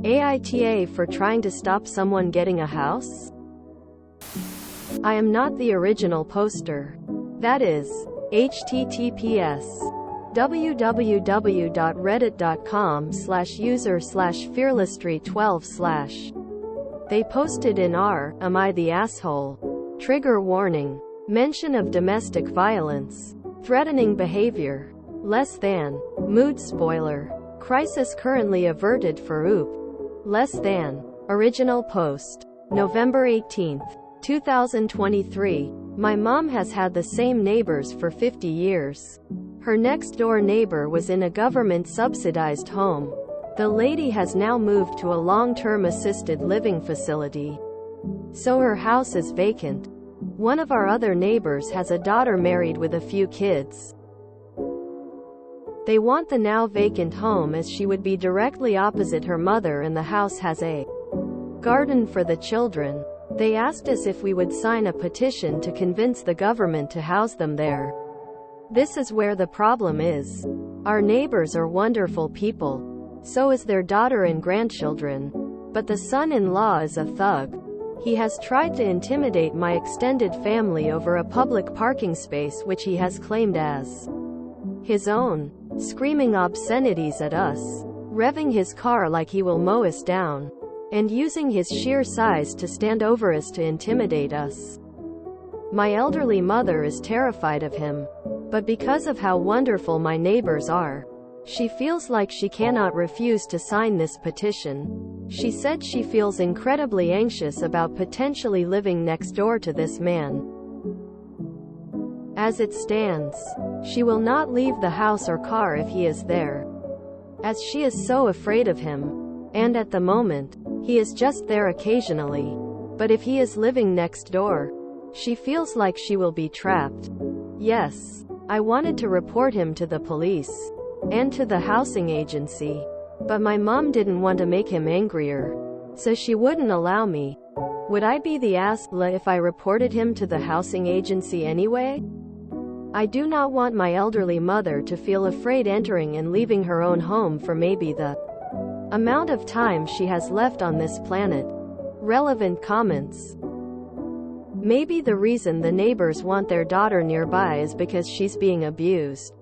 AITA for trying to stop someone getting a house? I am not the original poster. That is https://www.reddit.com/user/fearlessstreet12/ They posted in r, am I the asshole? Trigger warning. Mention of domestic violence. Threatening behavior. Less than. Mood spoiler. Crisis currently averted for OOP. Less than. Original post. November 18, 2023. My mom has had the same neighbors for 50 years. Her next-door neighbor was in a government-subsidized home. The lady has now moved to a long-term assisted living facility. So her house is vacant. One of our other neighbors has a daughter married with a few kids. They want the now vacant home as she would be directly opposite her mother and the house has a garden for the children. They asked us if we would sign a petition to convince the government to house them there. This is where the problem is. Our neighbors are wonderful people. So is their daughter and grandchildren. But the son-in-law is a thug. He has tried to intimidate my extended family over a public parking space which he has claimed as his own, screaming obscenities at us, revving his car like he will mow us down, and using his sheer size to stand over us to intimidate us. My elderly mother is terrified of him. But because of how wonderful my neighbors are, she feels like she cannot refuse to sign this petition. She said she feels incredibly anxious about potentially living next door to this man. As it stands, she will not leave the house or car if he is there, as she is so afraid of him. And at the moment, he is just there occasionally. But if he is living next door, she feels like she will be trapped. Yes, I wanted to report him to the police and to the housing agency, but my mom didn't want to make him angrier, so she wouldn't allow me. Would I be the asshole if I reported him to the housing agency anyway? I do not want my elderly mother to feel afraid entering and leaving her own home for maybe the amount of time she has left on this planet. Relevant comments. Maybe the reason the neighbors want their daughter nearby is because she's being abused.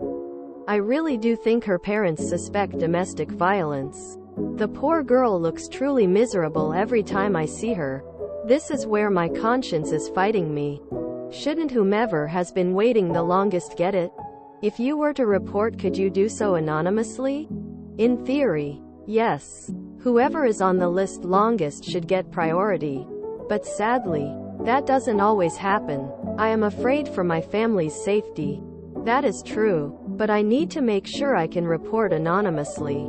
I really do think her parents suspect domestic violence. The poor girl looks truly miserable every time I see her. This is where my conscience is fighting me. Shouldn't whomever has been waiting the longest get it? If you were to report, could you do so anonymously? In theory, yes. Whoever is on the list longest should get priority. But sadly, that doesn't always happen. I am afraid for my family's safety. That is true, but I need to make sure I can report anonymously.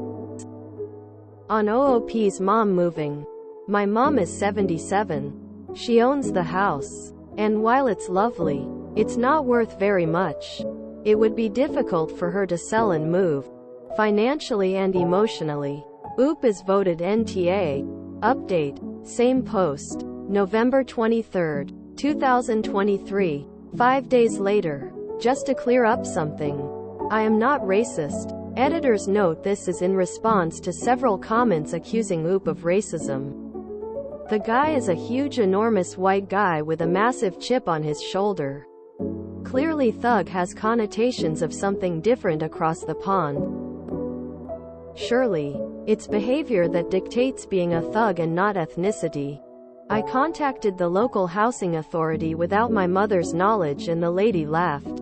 On OOP's mom moving. My mom is 77. She owns the house. And while it's lovely, it's not worth very much. It would be difficult for her to sell and move, financially and emotionally. OOP is voted NTA. Update. Same post. November 23, 2023. 5 days later. Just to clear up something. I am not racist. Editor's note: this is in response to several comments accusing OOP of racism. The guy is a huge, enormous white guy with a massive chip on his shoulder. Clearly thug has connotations of something different across the pond. Surely, it's behavior that dictates being a thug and not ethnicity. I contacted the local housing authority without my mother's knowledge and the lady laughed,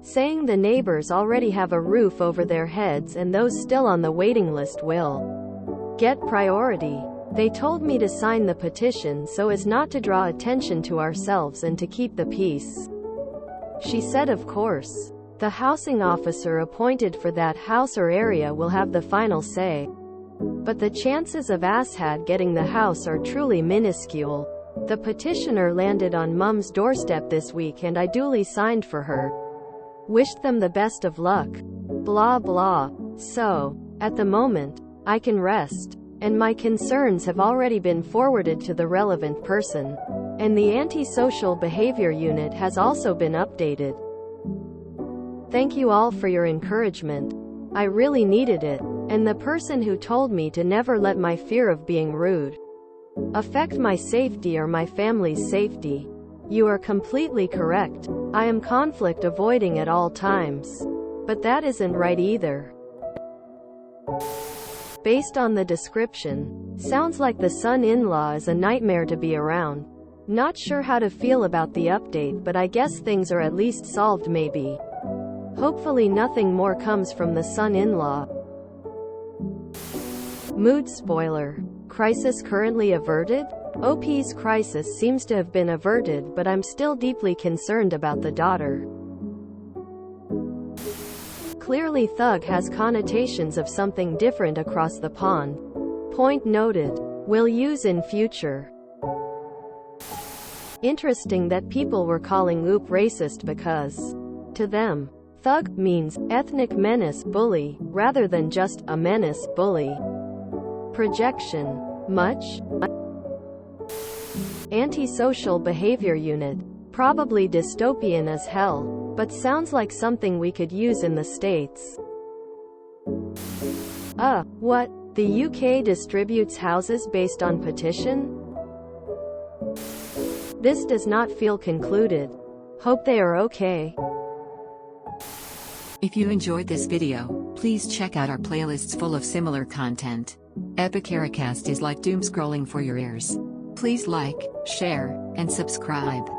saying the neighbors already have a roof over their heads and those still on the waiting list will get priority. They told me to sign the petition so as not to draw attention to ourselves and to keep the peace. She said of course, the housing officer appointed for that house or area will have the final say. But the chances of Assad getting the house are truly minuscule. The petitioner landed on Mum's doorstep this week and I duly signed for her. Wished them the best of luck. Blah blah. So, at the moment, I can rest. And my concerns have already been forwarded to the relevant person. And the antisocial behavior unit has also been updated. Thank you all for your encouragement. I really needed it. And the person who told me to never let my fear of being rude affect my safety or my family's safety. You are completely correct. I am conflict avoiding at all times. But that isn't right either. Based on the description, sounds like the son-in-law is a nightmare to be around. Not sure how to feel about the update, but I guess things are at least solved maybe. Hopefully nothing more comes from the son-in-law. Mood spoiler. Crisis currently averted? OP's crisis seems to have been averted, but I'm still deeply concerned about the daughter. Clearly thug has connotations of something different across the pond. Point noted. Will use in future. Interesting that people were calling OP racist because, to them, thug means ethnic menace bully, rather than just a menace bully. Projection. Much? Antisocial behavior unit. Probably dystopian as hell, but sounds like something we could use in the States. What? The UK distributes houses based on petition? This does not feel concluded. Hope they are okay. If you enjoyed this video, please check out our playlists full of similar content. AITA is like doom scrolling for your ears. Please like, share, and subscribe.